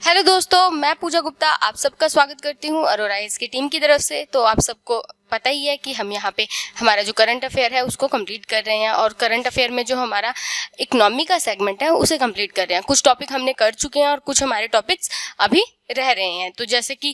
Hello दोस्तों, मैं पूजा गुप्ता आप सबका स्वागत करती हूँ अरोरा की टीम की तरफ से। तो आप सबको पता ही है कि हम यहाँ पे हमारा जो करंट अफेयर है उसको कंप्लीट कर रहे हैं और करंट अफेयर में जो हमारा इकोनॉमी का सेगमेंट है उसे कंप्लीट कर रहे हैं। कुछ टॉपिक हमने कर चुके हैं और कुछ हमारे टॉपिक्स अभी रह रहे हैं। तो जैसे कि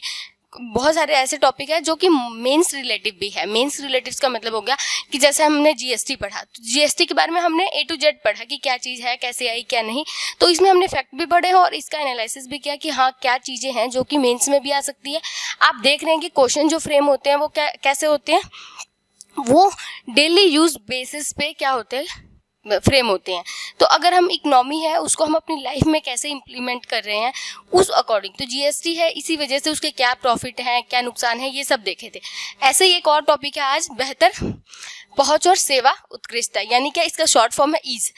बहुत सारे ऐसे टॉपिक है जो कि मेंस रिलेटिव भी है। मेंस रिलेटिव्स का मतलब हो गया कि जैसे हमने जीएसटी पढ़ा, तो जीएसटी के बारे में हमने ए टू जेड पढ़ा कि क्या चीज़ है, कैसे आई, क्या नहीं। तो इसमें हमने फैक्ट भी पढ़े हैं और इसका एनालिसिस भी किया कि हाँ क्या चीज़ें हैं जो कि मेंस में भी आ सकती है। आप देख रहे हैं कि क्वेश्चन जो फ्रेम होते हैं वो कैसे होते हैं, वो डेली यूज बेसिस पे क्या होते हैं, फ्रेम होते हैं। तो अगर हम इकोनॉमी है उसको हम अपनी लाइफ में कैसे इम्प्लीमेंट कर रहे हैं उस अकॉर्डिंग, तो जीएसटी है इसी वजह से उसके क्या प्रॉफिट है, क्या नुकसान है, ये सब देखे थे। ऐसे ही एक और टॉपिक है आज, बेहतर पहुंच और सेवा उत्कृष्टता, यानी क्या इसका शॉर्ट फॉर्म है ईज।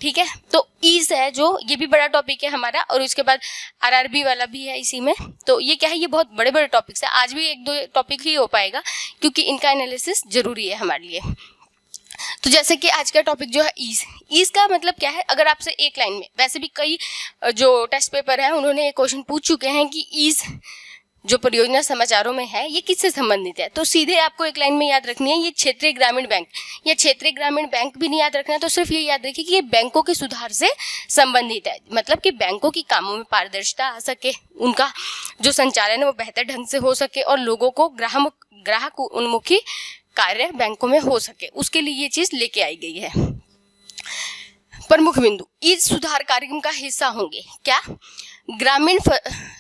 ठीक है, तो ईज है जो, ये भी बड़ा टॉपिक है हमारा। और उसके बाद आरआरबी वाला भी है इसी में। तो ये क्या है, ये बहुत बड़े बड़े टॉपिक्स है। आज भी एक दो टॉपिक ही हो पाएगा क्योंकि इनका एनालिसिस जरूरी है हमारे लिए। तो जैसे कि आज का टॉपिक जो है ईज का मतलब क्या है, अगर आपसे एक लाइन में, वैसे भी कई जो टेस्ट पेपर है उन्होंने एक क्वेश्चन पूछ चुके हैं कि ईज जो परियोजना समाचारों में है ये किससे संबंधित है, तो सीधे आपको एक लाइन में याद रखनी है, ये क्षेत्रीय ग्रामीण बैंक या क्षेत्रीय ग्रामीण बैंक भी नहीं याद रखना है। तो सिर्फ ये याद रखिए कि ये बैंकों के सुधार से संबंधित है। मतलब कि बैंकों की कामों में पारदर्शिता आ सके, उनका जो संचालन है वो बेहतर ढंग से हो सके और लोगों को ग्राहक उन्मुखी कार्य बैंकों में हो सके, उसके लिए ये चीज लेके आई गई है। प्रमुख बिंदु ईज सुधार कार्यक्रम का हिस्सा होंगे क्या, ग्रामीण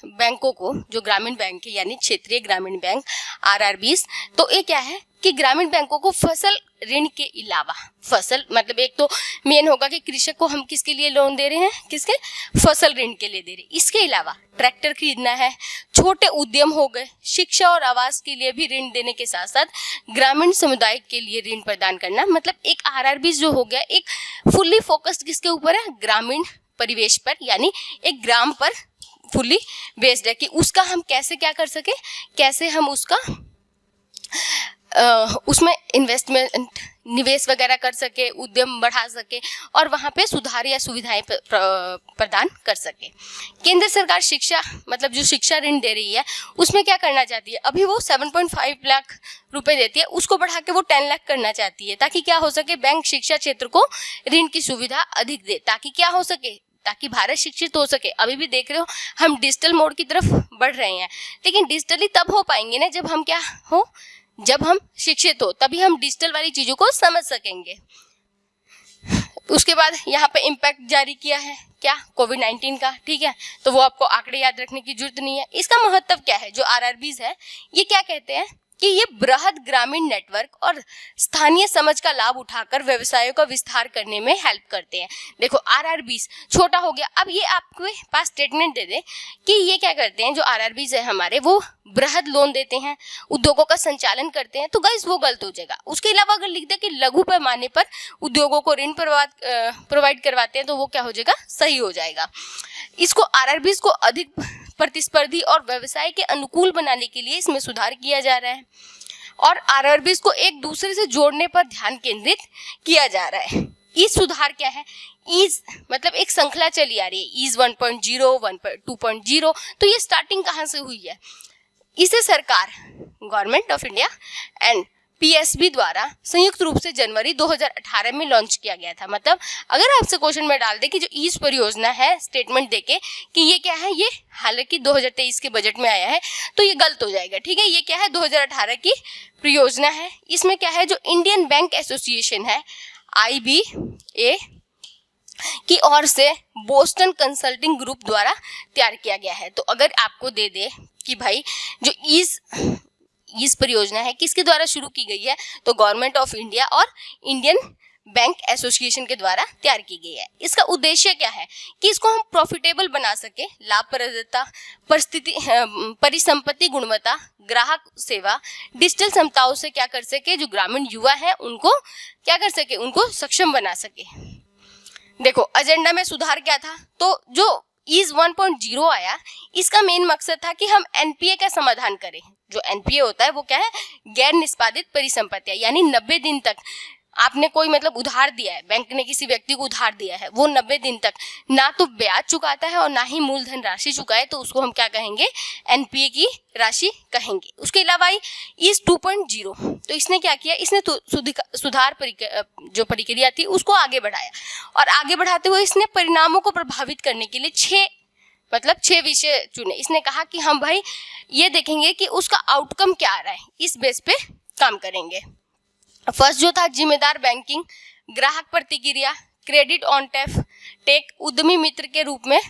बैंकों को, जो ग्रामीण बैंक है यानी क्षेत्रीय ग्रामीण बैंक आरआरबीस, तो ये क्या है कि ग्रामीण बैंकों को फसल ऋण के अलावा, फसल मतलब एक तो मेन होगा कि कृषक को हम किसके लिए लोन दे रहे हैं, किसके, फसल ऋण के लिए दे रहे हैं। इसके अलावा ट्रैक्टर खरीदना है, छोटे उद्यम हो गए, शिक्षा और आवास के लिए भी ऋण देने के साथ साथ ग्रामीण समुदाय के लिए ऋण प्रदान करना। मतलब एक आरआरबी जो हो गया, एक फुल्ली फोकस्ड किसके ऊपर है, ग्रामीण परिवेश पर, यानी एक ग्राम पर फुल्ली बेस्ड है कि उसका हम कैसे क्या कर सके, कैसे हम उसका उसमें इन्वेस्टमेंट, निवेश वगैरह कर सके, उद्यम बढ़ा सके और वहाँ पे सुधार या सुविधाएं प्रदान कर सके। केंद्र सरकार शिक्षा, मतलब जो शिक्षा ऋण दे रही है उसमें क्या करना चाहती है, अभी वो 7.5 लाख रुपए देती है, उसको बढ़ा के वो 10 लाख करना चाहती है, ताकि क्या हो सके, बैंक शिक्षा क्षेत्र को ऋण की सुविधा अधिक दे, ताकि क्या हो सके, ताकि भारत शिक्षित हो सके। अभी भी देख रहे हो हम डिजिटल मोड की तरफ बढ़ रहे हैं, लेकिन डिजिटली तब हो पाएंगे ना जब हम क्या हो, जब हम शिक्षित हो, तभी हम डिजिटल वाली चीजों को समझ सकेंगे। उसके बाद यहाँ पे इम्पैक्ट जारी किया है क्या, कोविड-19 का। ठीक है, तो वो आपको आंकड़े याद रखने की जरूरत नहीं है। इसका महत्व क्या है, जो आरआरबीज है ये क्या कहते हैं कि ये बृहद ग्रामीण नेटवर्क और स्थानीय समझ का लाभ उठाकर व्यवसायों का विस्तार करने में हेल्प करते हैं। देखो आरआरबीज छोटा हो गया, अब ये आपके पास स्टेटमेंट दे दे कि ये क्या करते हैं, जो आरआरबीज है हमारे, वो बृहद लोन देते हैं, उद्योगों का संचालन करते हैं, तो गाइस वो गलत हो जाएगा। उसके अलावा अगर लिख दे कि लघु पैमाने पर उद्योगों को ऋण प्रोवाइड करवाते हैं, तो वो क्या हो जाएगा, सही हो जाएगा। इसको आरआरबीज को अधिक प्रतिस्पर्धी और व्यवसाय के अनुकूल बनाने के लिए इसमें सुधार किया जा रहा है और आरआरबीज को एक दूसरे से जोड़ने पर ध्यान केंद्रित किया जा रहा है। ईज सुधार क्या है, ईज मतलब एक श्रृंखला चली आ रही है, ईज 1.0, 2.0, तो ये स्टार्टिंग कहाँ से हुई है, इसे सरकार, government of India and PSB द्वारा संयुक्त रूप से जनवरी 2018 में लॉन्च किया गया था। मतलब अगर आपसे क्वेश्चन में डाल दे कि जो ईज परियोजना है, स्टेटमेंट देके कि ये क्या है, ये हालांकि 2023 के बजट में आया है, तो ये गलत हो जाएगा। ठीक है, ये क्या है, 2018 की परियोजना है। इसमें क्या है, जो इंडियन बैंक एसोसिएशन है IBA की ओर से बोस्टन कंसल्टिंग ग्रुप द्वारा तैयार किया गया है। तो अगर आपको दे दे कि भाई जो ईज परियोजना है किसके द्वारा शुरू की गई है, तो गवर्नमेंट ऑफ इंडिया और इंडियन बैंक एसोसिएशन के द्वारा तैयार की गई है। इसका उद्देश्य क्या है कि इसको हम प्रॉफिटेबल बना सके, लाभप्रदता, परिसंपत्ति गुणवत्ता, ग्राहक सेवा, डिजिटल क्षमताओं से क्या कर सके, जो ग्रामीण युवा है उनको क्या कर सके, उनको सक्षम बना सके। देखो एजेंडा में सुधार क्या था, तो जो ईज 1.0 आया, इसका मेन मकसद था कि हम एनपीए का समाधान करें। जो एनपीए होता है वो क्या है, गैर निष्पादित परिसंपत्तियां, यानी 90 दिन तक आपने कोई मतलब उधार दिया है, बैंक ने किसी व्यक्ति को उधार दिया है, वो 90 दिन तक ना तो ब्याज चुकाता है और ना ही मूलधन राशि चुकाए, तो उसको हम क्या कहेंगे, एनपीए की राशि कहेंगे। उसके अलावा इस 2.0, तो इसने क्या किया, इसने तो सुधार जो प्रक्रिया थी उसको आगे बढ़ाया, और आगे बढ़ाते हुए इसने परिणामों को प्रभावित करने के लिए 6 विषय चुने। इसने कहा कि हम भाई ये देखेंगे कि उसका आउटकम क्या आ रहा है, इस बेस पे काम करेंगे। फर्स्ट जो था जिम्मेदार बैंकिंग, ग्राहक प्रतिक्रिया, क्रेडिट ऑन टेक, उद्यमी मित्र के रूप में,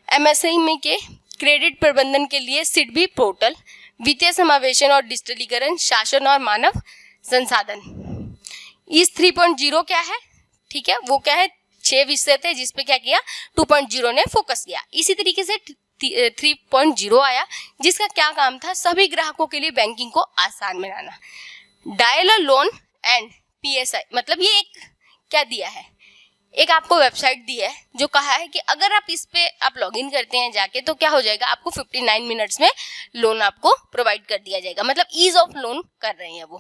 एमएसएमई के क्रेडिट प्रबंधन के लिए सिडबी पोर्टल, वित्तीय समावेशन और डिजिटलीकरण, शासन और मानव संसाधन। इस 3.0 क्या है, ठीक है, वो क्या है, 6 विषय थे जिसपे क्या किया, 2.0 ने फोकस किया। इसी तरीके से 3.0 आया, जिसका क्या काम था, सभी ग्राहकों के लिए बैंकिंग को आसान बनाना। डायल लोन एंड पीएसआई, मतलब ये एक क्या दिया है, एक आपको वेबसाइट दी है जो कहा है कि अगर आप इस पे आप लॉगिन करते हैं जाके, तो क्या हो जाएगा, आपको 59 मिनट्स में लोन आपको प्रोवाइड कर दिया जाएगा, मतलब ईज ऑफ लोन कर रहे हैं वो।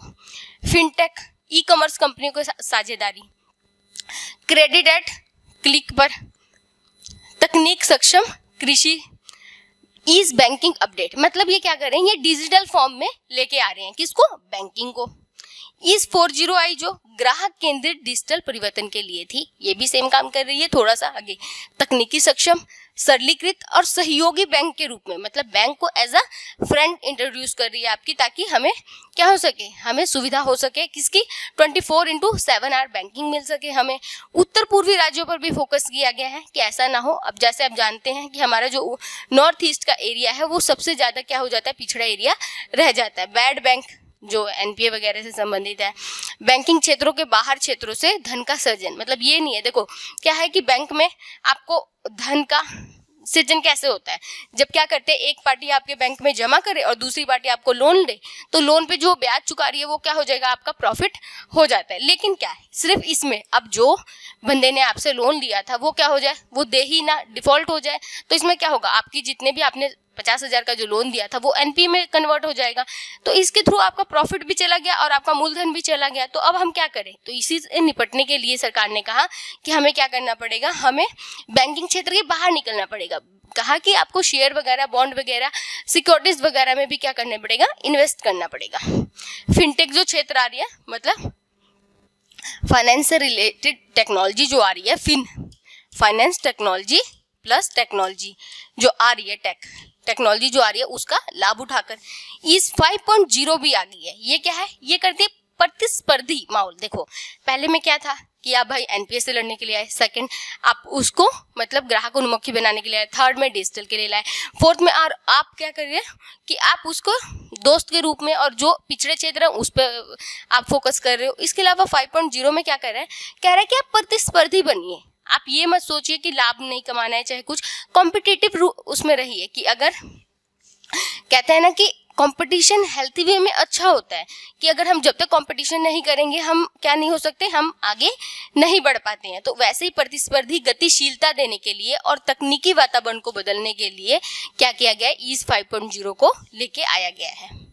फिनटेक, ई कॉमर्स कंपनियों को साझेदारी, क्रेडिट एट क्लिक पर, तकनीक सक्षम कृषि, ईज बैंकिंग अपडेट, मतलब ये क्या कर रहे हैं, ये डिजिटल फॉर्म में लेके आ रहे हैं किसको, बैंकिंग को। इस 40 आई जो ग्राहक केंद्रित डिजिटल परिवर्तन के लिए थी, ये भी सेम काम कर रही है, थोड़ा सा आगे। तकनीकी सक्षम, सरलीकृत और सहयोगी बैंक के रूप में, मतलब बैंक को एज अ फ्रेंड इंट्रोड्यूस कर रही है आपकी, ताकि हमें क्या हो सके, हमें सुविधा हो सके किसकी, 24/7 आवर बैंकिंग मिल सके हमें। उत्तर पूर्वी राज्यों पर भी फोकस किया गया है कि ऐसा ना हो, अब जैसे आप जानते हैं कि हमारा जो नॉर्थ ईस्ट का एरिया है वो सबसे ज़्यादा क्या हो जाता है, पिछड़ा एरिया रह जाता है। बैड बैंक जो एनपीए वगैरह से संबंधित है। बैंकिंग क्षेत्रों के बाहर क्षेत्रों से धन का सृजन, मतलब ये नहीं है, देखो क्या है कि बैंक में आपको धन का सृजन कैसे होता है, जब क्या करते हैं, एक पार्टी आपके बैंक में जमा करे और दूसरी पार्टी आपको लोन दे, तो लोन पे जो ब्याज चुका रही है वो क्या हो जाएगा, आपका प्रॉफिट हो जाता है। लेकिन क्या है, सिर्फ इसमें अब जो बंदे ने आपसे लोन लिया था वो क्या हो जाए, वो दे ही ना, डिफॉल्ट हो जाए, तो इसमें क्या होगा, आपकी जितने भी आपने 50,000 का जो लोन दिया था वो एनपीए में कन्वर्ट हो जाएगा, तो इसके थ्रू आपका प्रॉफिट भी चला गया और आपका मूलधन भी चला गया। तो अब हम क्या करें, तो इसी से निपटने के लिए सरकार ने कहा कि हमें क्या करना पड़ेगा, हमें बैंकिंग क्षेत्र के बाहर निकलना पड़ेगा। कहा कि आपको शेयर वगैरह, बॉन्ड वगैरह, सिक्योरिटीज वगैरह में भी क्या करना पड़ेगा, इन्वेस्ट करना पड़ेगा। फिनटेक जो क्षेत्र आ रही है, मतलब फाइनेंस से रिलेटेड टेक्नोलॉजी जो आ रही है, फाइनेंस टेक्नोलॉजी प्लस टेक्नोलॉजी जो आ रही है, टेक्नोलॉजी जो आ रही है उसका लाभ उठाकर इस 5.0 भी आ गई है। ये क्या है, ये करती है प्रतिस्पर्धी माहौल। देखो पहले में क्या था कि आप भाई एनपीएस से लड़ने के लिए आए, सेकंड आप उसको मतलब ग्राहक उन्मुखी बनाने के लिए आए, थर्ड में डिजिटल के लिए लाए, फोर्थ में और आप क्या कर रहे हैं कि आप उसको दोस्त के रूप में और जो पिछड़े क्षेत्र है उस पर आप फोकस कर रहे हो। इसके अलावा 5.0 में क्या कर रहे हैं, कह रहा है कि आप प्रतिस्पर्धी बनिए। आप ये मत सोचिए कि लाभ नहीं कमाना है, चाहे कुछ कॉम्पिटिटिव उसमें रहिए, कि अगर कहते हैं ना कि कंपटीशन हेल्थी वे में अच्छा होता है, कि अगर हम जब तक कंपटीशन नहीं करेंगे हम क्या नहीं हो सकते, हम आगे नहीं बढ़ पाते हैं। तो वैसे ही प्रतिस्पर्धी गतिशीलता देने के लिए और तकनीकी वातावरण को बदलने के लिए क्या किया गया है, ईज 5.0 को लेके आया गया है।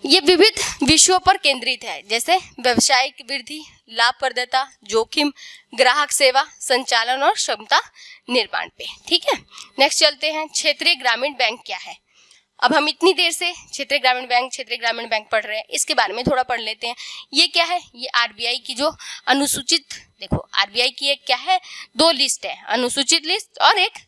ये विविध विषयों पर केंद्रित है, जैसे व्यवसायिक वृद्धि, लाभप्रदता, जोखिम, ग्राहक सेवा, संचालन और क्षमता निर्माण पे। ठीक है, नेक्स्ट चलते हैं, क्षेत्रीय ग्रामीण बैंक क्या है। अब हम इतनी देर से क्षेत्रीय ग्रामीण बैंक पढ़ रहे हैं, इसके बारे में थोड़ा पढ़ लेते हैं। ये क्या है, ये आरबीआई की जो अनुसूचित, देखो आरबीआई की एक क्या है, 2 लिस्ट है, अनुसूचित लिस्ट और एक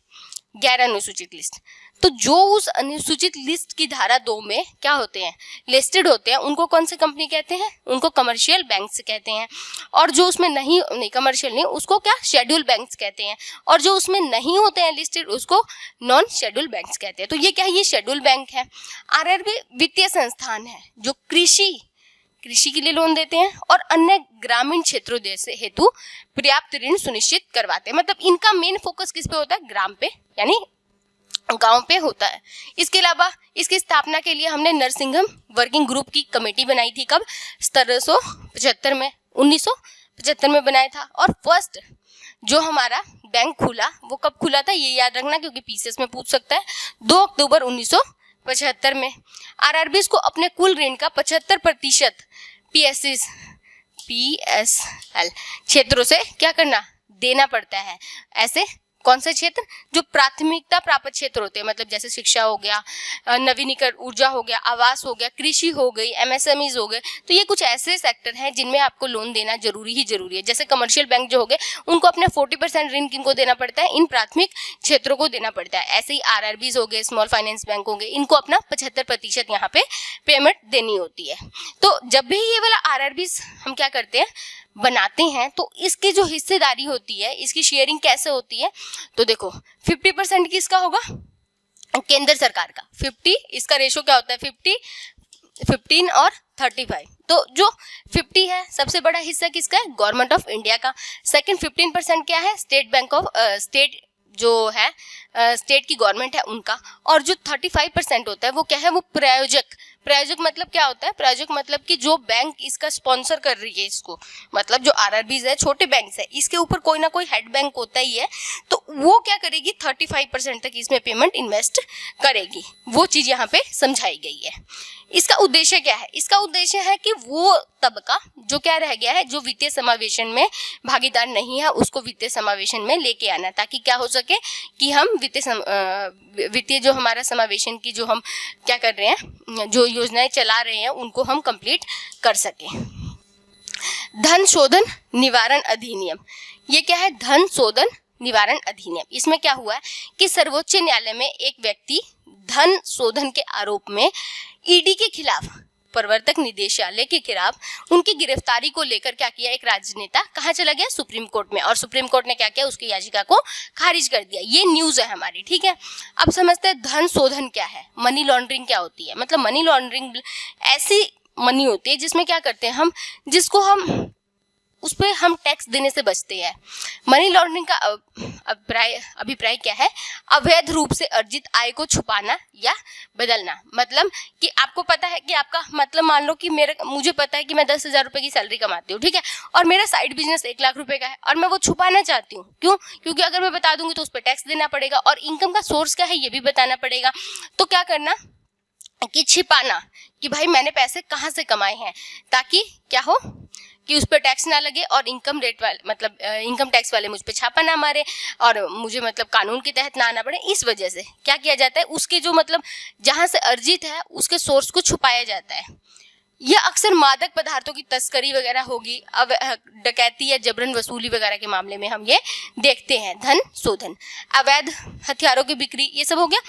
गैर अनुसूचित लिस्ट। तो जो उस अनुसूचित लिस्ट की धारा 2 में क्या होते हैं, लिस्टेड होते हैं, उनको कौन सी कंपनी कहते हैं, उनको कमर्शियल बैंक्स कहते हैं। और जो उसमें नहीं कमर्शियल नहीं, उसको क्या शेड्यूल बैंक्स कहते हैं। और जो उसमें नहीं होते हैं लिस्टेड, उसको नॉन शेड्यूल बैंक्स कहते हैं। तो ये क्या है, ये शेड्यूल बैंक है। आरआरबी वित्तीय संस्थान है जो कृषि के लिए लोन देते हैं और अन्य ग्रामीण क्षेत्रों जैसे हेतु पर्याप्त ऋण सुनिश्चित करवाते हैं। मतलब इनका मेन फोकस किस पे होता है, ग्राम पे, यानी गांव पे होता है। इसके अलावा इसकी स्थापना के लिए हमने नरसिंघम वर्किंग ग्रुप की कमेटी बनाई थी, कब, 1775 में, 1975 में बनाया था। और फर्स्ट जो हमारा बैंक खुला वो कब खुला था, ये याद रखना क्योंकि पीसीएस में पूछ सकता है, 2 अक्टूबर 1975 में। आरआरबीज को अपने कुल ऋण का 75% पीएससीज PSL क्षेत्रों से क्या करना, देना पड़ता है। ऐसे कौन से क्षेत्र, जो प्राथमिकता प्राप्त क्षेत्र होते हैं, मतलब जैसे शिक्षा हो गया, नवीनीकरण ऊर्जा हो गया, आवास हो गया, कृषि हो गई, MSMEs हो गए। तो ये कुछ ऐसे सेक्टर हैं जिनमें आपको लोन देना जरूरी है। जैसे कमर्शियल बैंक जो हो गए, उनको अपना 40% ऋण किनको देना पड़ता है, इन प्राथमिक क्षेत्रों को देना पड़ता है। ऐसे ही RRBs हो गए, स्मॉल फाइनेंस बैंक हो गए, इनको अपना 75% यहाँ पे पेमेंट देनी होती है। तो जब भी ये वाला RRBs हम क्या करते हैं, बनाते हैं, तो इसकी जो हिस्सेदारी होती है, इसकी शेयरिंग कैसे होती है, तो देखो 50% किसका होगा, केंद्र सरकार का। 50, इसका रेशो क्या होता है, 50, 15 और 35। तो जो 50 है, सबसे बड़ा हिस्सा किसका है, गवर्नमेंट ऑफ इंडिया का। सेकंड 15% क्या है, स्टेट जो है, स्टेट की गवर्नमेंट है उनका। और जो 35% होता है वो क्या है, वो प्रायोजक मतलब क्या होता है, प्रायोजक मतलब कि जो बैंक इसका स्पॉन्सर कर रही है इसको, मतलब जो RRBs है, छोटे बैंक है, इसके ऊपर कोई ना कोई हेड बैंक होता ही है, तो वो क्या करेगी, 35% तक इसमें पेमेंट इन्वेस्ट करेगी। वो चीज यहाँ पे समझाई गई है। इसका उद्देश्य क्या है, इसका उद्देश्य है कि वो तबका जो क्या रह गया है, जो वित्तीय समावेशन में भागीदार नहीं है, उसको वित्तीय समावेशन में लेके आना, ताकि क्या हो सके कि हम वित्तीय जो हमारा समावेशन की जो हम क्या कर रहे हैं, जो योजनाएं चला रहे हैं, उनको हम कंप्लीट कर सकें। धन शोधन निवारण अधिनियम, ये क्या है, धन शोधन निवारण अधिनियम। इसमें क्या हुआ है कि सर्वोच्च न्यायालय में एक व्यक्ति धन शोधन के आरोप में ED के खिलाफ, प्रवर्तक निदेशालय के खिलाफ उनकी गिरफ्तारी को लेकर क्या किया, एक राजनेता कहाँ चला गया, सुप्रीम कोर्ट में, और सुप्रीम कोर्ट ने क्या किया, उसकी याचिका को खारिज कर दिया। ये न्यूज है हमारी, ठीक है। अब समझते हैं धन शोधन क्या है, मनी लॉन्ड्रिंग क्या होती है। मतलब मनी लॉन्ड्रिंग ऐसी मनी होती है जिसमें क्या करते हैं हम, जिसको हम उस पर हम टैक्स देने से बचते हैं। मनी लॉन्ड्रिंग का अभिप्राय क्या है, अवैध रूप से अर्जित आय को छुपाना या बदलना। मतलब कि आपको पता है कि आपका, मतलब मान लो कि मुझे पता है कि मैं 10,000 रुपए की सैलरी कमाती हूँ, ठीक है, और मेरा साइड बिजनेस 1 लाख रुपए का है, और मैं वो छुपाना चाहती हूँ। क्यों? क्योंकि अगर मैं बता दूंगी तो उस पर टैक्स देना पड़ेगा, और इनकम का सोर्स क्या है ये भी बताना पड़ेगा। तो क्या करना कि छिपाना, कि भाई मैंने पैसे कहाँ से कमाए हैं, ताकि क्या हो कि उस पर टैक्स ना लगे, और इनकम टैक्स वाले मुझ पे छापा ना मारे, और मुझे मतलब कानून के तहत ना आना पड़े। इस वजह से क्या किया जाता है, उसके जो मतलब जहां से अर्जित है उसके सोर्स को छुपाया जाता है। यह अक्सर मादक पदार्थों की तस्करी वगैरह होगी, डकैती या जबरन वसूली वगैरह के मामले में हम ये देखते हैं। धन शोधन, अवैध हथियारों की बिक्री, ये सब हो गया।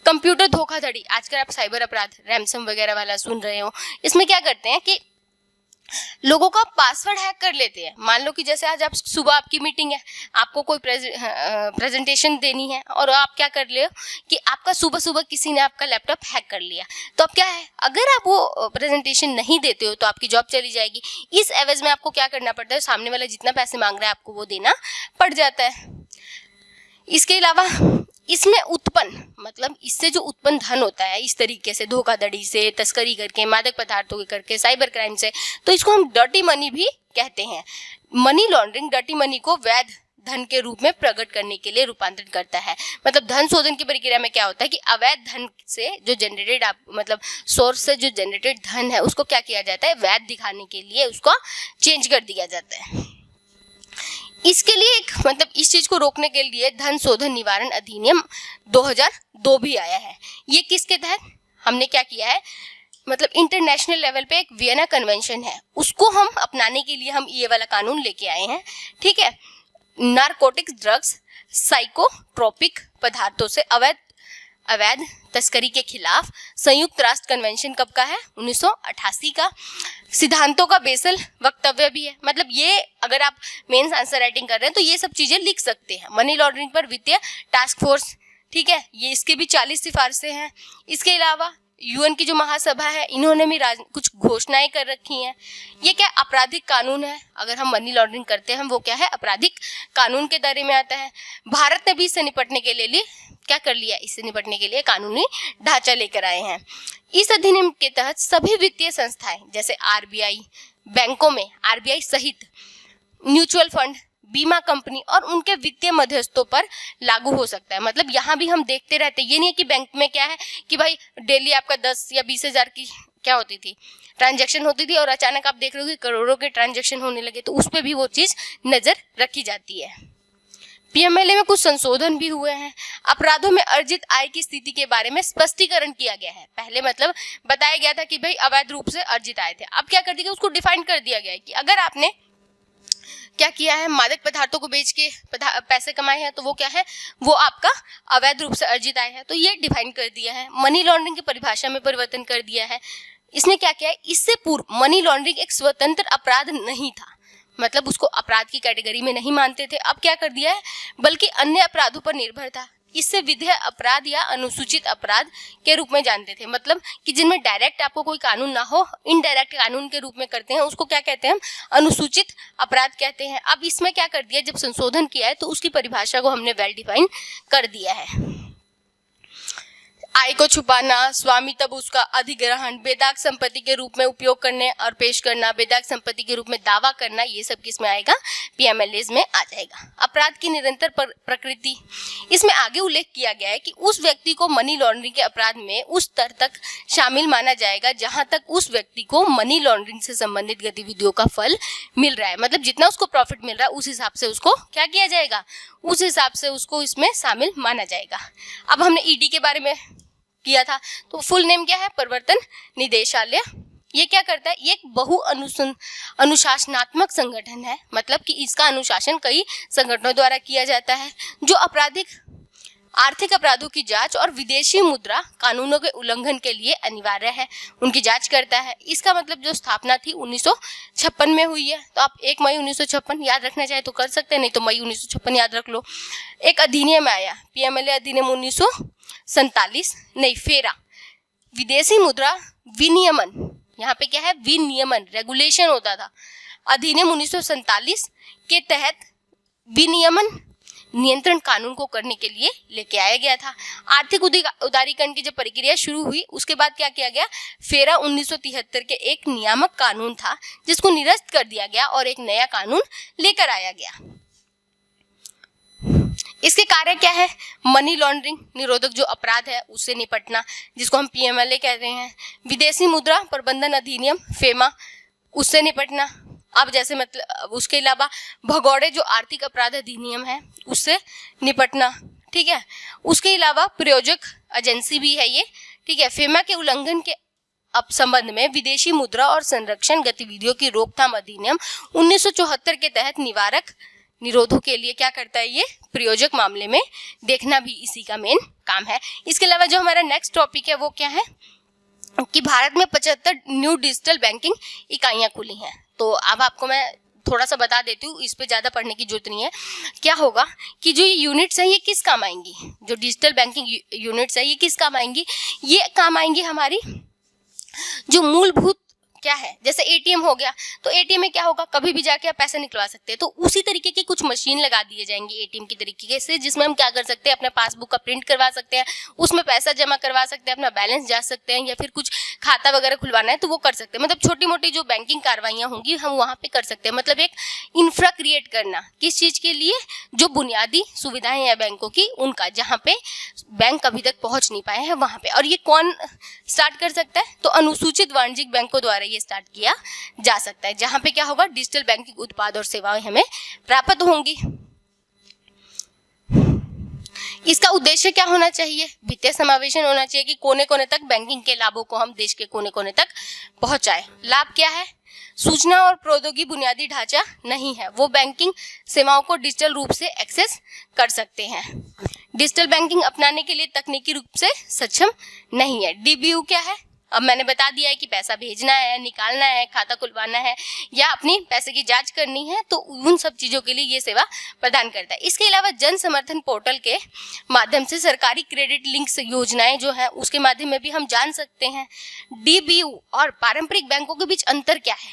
कंप्यूटर धोखाधड़ी, आजकल आप साइबर अपराध, रैंसम वगैरह वाला सुन रहे हो। इसमें क्या करते हैं कि लोगों का पासवर्ड हैक कर लेते हैं। मान लो कि जैसे आज आप सुबह आपकी मीटिंग है, आपको कोई प्रेजेंटेशन देनी है, और आप क्या कर ले कि आपका सुबह सुबह किसी ने आपका लैपटॉप हैक कर लिया, तो अब क्या है, अगर आप वो प्रेजेंटेशन नहीं देते हो तो आपकी जॉब चली जाएगी। इस एवज में आपको क्या करना पड़ता है, सामने वाला जितना पैसे मांग रहा है आपको वो देना पड़ जाता है। इसके अलावा इसमें उत्पन्न, मतलब इससे जो उत्पन्न धन होता है, इस तरीके से धोखाधड़ी से, तस्करी करके, मादक पदार्थों के करके, साइबर क्राइम से, तो इसको हम डर्टी मनी भी कहते हैं। मनी लॉन्ड्रिंग डर्टी मनी को वैध धन के रूप में प्रकट करने के लिए रूपांतरित करता है। मतलब धन शोधन की प्रक्रिया में क्या होता है कि अवैध धन से जो जनरेटेड मतलब सोर्स से जो जनरेटेड धन है उसको क्या किया जाता है, वैध दिखाने के लिए उसको चेंज कर दिया जाता है। इसके लिए एक मतलब इस चीज को रोकने के लिए धन शोधन निवारण अधिनियम 2002 भी आया है। ये किसके तहत हमने क्या किया है, मतलब इंटरनेशनल लेवल पे एक वियना कन्वेंशन है, उसको हम अपनाने के लिए हम ये वाला कानून लेके आए हैं, ठीक है। नारकोटिक्स, ड्रग्स, साइकोट्रोपिक पदार्थों से अवैध तस्करी के खिलाफ संयुक्त राष्ट्र कन्वेंशन कब का है, 1988 का। सिद्धांतों का बेसल वक्तव्य भी है। मतलब ये अगर आप मेंस आंसर राइटिंग कर रहे हैं तो ये सब चीजें लिख सकते हैं। मनी लॉन्ड्रिंग पर वित्तीय टास्क फोर्स, ठीक है, ये इसके भी 40 सिफारिशें हैं। इसके अलावा UN की जो महासभा है, इन्होंने भी कुछ घोषणाएं कर रखी हैं। ये क्या आपराधिक कानून है, अगर हम मनी लॉन्ड्रिंग करते हैं वो क्या है, आपराधिक कानून के दायरे में आता है। भारत ने भी इससे निपटने के लिए क्या कर लिया, इससे निपटने के लिए कानूनी ढांचा लेकर आए हैं। इस अधिनियम के तहत सभी वित्तीय संस्थाएं जैसे RBI, बैंकों में RBI सहित म्यूचुअल फंड, बीमा कंपनी और उनके वित्तीय मध्यस्थों पर लागू हो सकता है। मतलब यहाँ भी हम देखते रहते हैं, ये नहीं है कि बैंक में क्या है कि भाई डेली आपका 10 या 20 हज़ार की क्या होती थी, ट्रांजैक्शन होती थी, और अचानक आप देख रहे हो कि करोड़ों के ट्रांजैक्शन होने लगे, तो उस पर भी वो चीज़ नज़र रखी जाती है। पीएमएलए में कुछ संशोधन भी हुए हैं। अपराधों में अर्जित आय की स्थिति के बारे में स्पष्टीकरण किया गया है। पहले मतलब बताया गया था कि भाई अवैध रूप से अर्जित आए थे, अब क्या कर दिया गया, उसको डिफाइन कर दिया गया है कि अगर आपने क्या किया है, मादक पदार्थों को बेच के पैसे कमाए हैं, तो वो क्या है, वो आपका अवैध रूप से अर्जित आय है। तो ये डिफाइन कर दिया है। मनी लॉन्ड्रिंग की परिभाषा में परिवर्तन कर दिया है। इसने क्या किया है, इससे पूर्व मनी लॉन्ड्रिंग एक स्वतंत्र अपराध नहीं था, मतलब उसको अपराध की कैटेगरी में नहीं मानते थे। अब क्या कर दिया है, बल्कि अन्य अपराधों पर निर्भर था। इससे विधेय अपराध या अनुसूचित अपराध के रूप में जानते थे, मतलब कि जिनमें डायरेक्ट आपको कोई कानून ना हो, इनडायरेक्ट कानून के रूप में करते हैं, उसको क्या कहते हैं, हम अनुसूचित अपराध कहते हैं। अब इसमें क्या कर दिया, जब संशोधन किया है तो उसकी परिभाषा को हमने वेल डिफाइन कर दिया है। आय को छुपाना, स्वामित्व उसका अधिग्रहण, बेदाग संपत्ति के रूप में उपयोग करने और पेश करना, बेदाग संपत्ति के रूप में दावा करना, ये सब किस में आएगा, पीएमएलए में आ जाएगा। अपराध की निरंतर प्रकृति, इसमें आगे उल्लेख किया गया है कि उस व्यक्ति को मनी लॉन्ड्रिंग के अपराध में उस स्तर तक शामिल माना जाएगा जहां तक उस व्यक्ति को मनी लॉन्ड्रिंग से संबंधित गतिविधियों का फल मिल रहा है, मतलब जितना उसको प्रॉफिट मिल रहा है उस हिसाब से उसको क्या किया जाएगा, उस हिसाब से उसको इसमें शामिल माना जाएगा। अब हमने ईडी के बारे में किया था, तो फुल नेम क्या है, प्रवर्तन निदेशालय। ये क्या करता है, ये एक अनुशासनात्मक संगठन है, मतलब कि इसका अनुशासन कई संगठनों द्वारा किया जाता है, जो आर्थिक अपराधों की जांच और विदेशी मुद्रा कानूनों के उल्लंघन के लिए अनिवार्य है, उनकी जांच करता है। इसका मतलब जो स्थापना थी 1956 में हुई है, तो आप 1 मई 1956 याद रखना चाहे तो कर सकते हैं, नहीं तो मई 1956 याद रख लो। एक अधिनियम आया, पीएमएलए अधिनियम 1947, नहीं फेरा, विदेशी मुद्रा विनियमन, यहाँ पे क्या है, विनियमन रेगुलेशन होता था। अधिनियम 1947 के तहत विनियमन नियंत्रण कानून को करने के लिए लेके आया गया था। आर्थिक उदारीकरण की जब प्रक्रिया शुरू हुई उसके बाद क्या किया गया, फेरा 1973 के एक नियामक कानून था जिसको निरस्त कर दिया गया और एक नया कानून लेकर आया गया। इसके कार्य क्या है, मनी लॉन्ड्रिंग निरोधक जो अपराध है उससे निपटना, जिसको हम पीएमएलए कहते हैं। विदेशी मुद्रा प्रबंधन अधिनियम फेमा, उससे निपटना। अब जैसे मतलब उसके अलावा भगौड़े जो आर्थिक अपराध अधिनियम है उससे निपटना, ठीक है। उसके अलावा प्रयोजक एजेंसी भी है ये, ठीक है। फेमा के उल्लंघन के संबंध में विदेशी मुद्रा और संरक्षण गतिविधियों की रोकथाम अधिनियम 1974 के तहत निवारक निरोधों के लिए क्या करता है, ये प्रयोजक मामले में देखना भी इसी का मेन काम है। इसके अलावा जो हमारा नेक्स्ट टॉपिक है वो क्या है कि भारत में 75 न्यू डिजिटल बैंकिंग इकाइयां खुली हैं। तो अब आपको मैं थोड़ा सा बता देती हूँ, इस पे ज़्यादा पढ़ने की जरूरत नहीं है। क्या होगा कि जो ये यूनिट्स हैं ये किस काम आएंगी, जो डिजिटल बैंकिंग यूनिट्स है ये किस काम आएंगी, ये काम आएंगी हमारी जो मूलभूत क्या है, जैसे एटीएम हो गया, तो एटीएम में क्या होगा, कभी भी जाके आप पैसे निकलवा सकते हैं। तो उसी तरीके की कुछ मशीन लगा दिए जाएंगी एटीएम की तरीके से, जिसमें हम क्या कर सकते हैं, अपने पासबुक का प्रिंट करवा सकते हैं, उसमें पैसा जमा करवा सकते हैं, अपना बैलेंस जा सकते हैं, या फिर कुछ खाता वगैरह खुलवाना है तो वो कर सकते हैं। मतलब छोटी मोटी जो बैंकिंग कार्रवाइयाँ होंगी हम वहाँ पे कर सकते हैं। मतलब एक इंफ्रा क्रिएट करना, किस चीज़ के लिए, जो बुनियादी सुविधाएं हैं बैंकों की उनका, जहाँ पे बैंक अभी तक पहुँच नहीं पाए हैं वहाँ पे। और ये कौन स्टार्ट कर सकता है, तो अनुसूचित वाणिज्यिक बैंकों द्वारा ये स्टार्ट किया जा सकता है, जहां पे क्या होगा, डिजिटल बैंकिंग उत्पाद और सेवाएं हमें प्राप्त होंगी। इसका उद्देश्य क्या होना चाहिए, वित्तीय समावेशन होना चाहिए कि कोने कोने तक बैंकिंग के लाभों को हम देश के कोने कोने तक पहुंचाएं। लाभ क्या है, सूचना और प्रौद्योगिकी बुनियादी ढांचा नहीं है, वो बैंकिंग सेवाओं को डिजिटल रूप से एक्सेस कर सकते हैं। डिजिटल बैंकिंग अपनाने के लिए तकनीकी रूप से सक्षम नहीं है। डीबीयू क्या है, अब मैंने बता दिया है कि पैसा भेजना है, निकालना है, खाता खुलवाना है या अपनी पैसे की जांच करनी है, तो उन सब चीज़ों के लिए ये सेवा प्रदान करता है। इसके अलावा जन समर्थन पोर्टल के माध्यम से सरकारी क्रेडिट लिंक्स योजनाएं जो है उसके माध्यम में भी हम जान सकते हैं। डीबीयू और पारंपरिक बैंकों के बीच अंतर क्या है,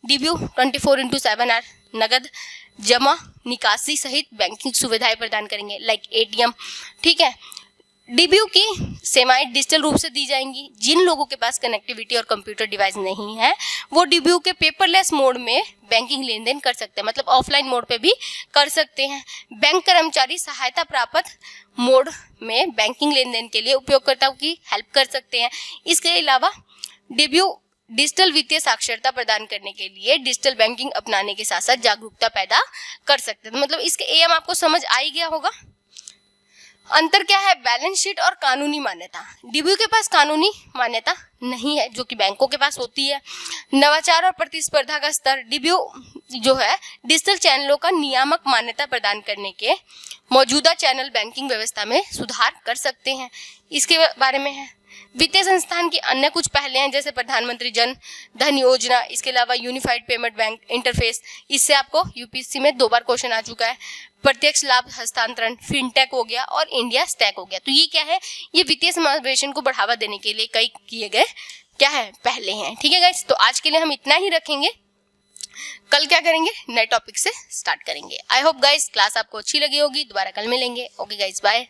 डीबीयू 24/7 आवर नगद जमा निकासी सहित बैंकिंग सुविधाएं प्रदान करेंगे, लाइक एटीएम, ठीक है। डीबीयू की सेवाएं डिजिटल रूप से दी जाएंगी। जिन लोगों के पास कनेक्टिविटी और कंप्यूटर डिवाइस नहीं है वो डीबीयू के पेपरलेस मोड में बैंकिंग लेन देन कर सकते हैं, मतलब ऑफलाइन मोड पे भी कर सकते हैं। बैंक कर्मचारी सहायता प्राप्त मोड में बैंकिंग लेन देन के लिए उपयोगकर्ताओं की हेल्प कर सकते हैं। इसके अलावा DBU डिजिटल वित्तीय साक्षरता प्रदान करने के लिए डिजिटल बैंकिंग अपनाने के साथ साथ जागरूकता पैदा कर सकते हैं। तो मतलब इसके एम आपको समझ आ ही गया होगा। अंतर क्या है? बैलेंस शीट और कानूनी मान्यता। DBU के पास कानूनी मान्यता नहीं है जो कि बैंकों के पास होती है। नवाचार और प्रतिस्पर्धा का स्तर। DBU जो है डिजिटल चैनलों का नियामक मान्यता प्रदान करने के मौजूदा चैनल बैंकिंग व्यवस्था में सुधार कर सकते हैं, इसके बारे में है। वित्तीय संस्थान की अन्य कुछ पहले हैं जैसे प्रधानमंत्री जन धन योजना, इसके अलावा यूनिफाइड पेमेंट बैंक इंटरफेस, इससे आपको यूपीएससी में 2 बार क्वेश्चन आ चुका है। प्रत्यक्ष लाभ हस्तांतरण, फिनटेक हो गया और इंडिया स्टैक हो गया। तो ये क्या है? ये वित्तीय समावेशन को बढ़ावा देने के लिए कई किए गए क्या है पहले हैं। ठीक है गाइस, तो आज के लिए हम इतना ही रखेंगे। कल क्या करेंगे? नए टॉपिक से स्टार्ट करेंगे। आई होप गाइस क्लास आपको अच्छी लगी होगी। दोबारा कल मिलेंगे। Okay guys, bye.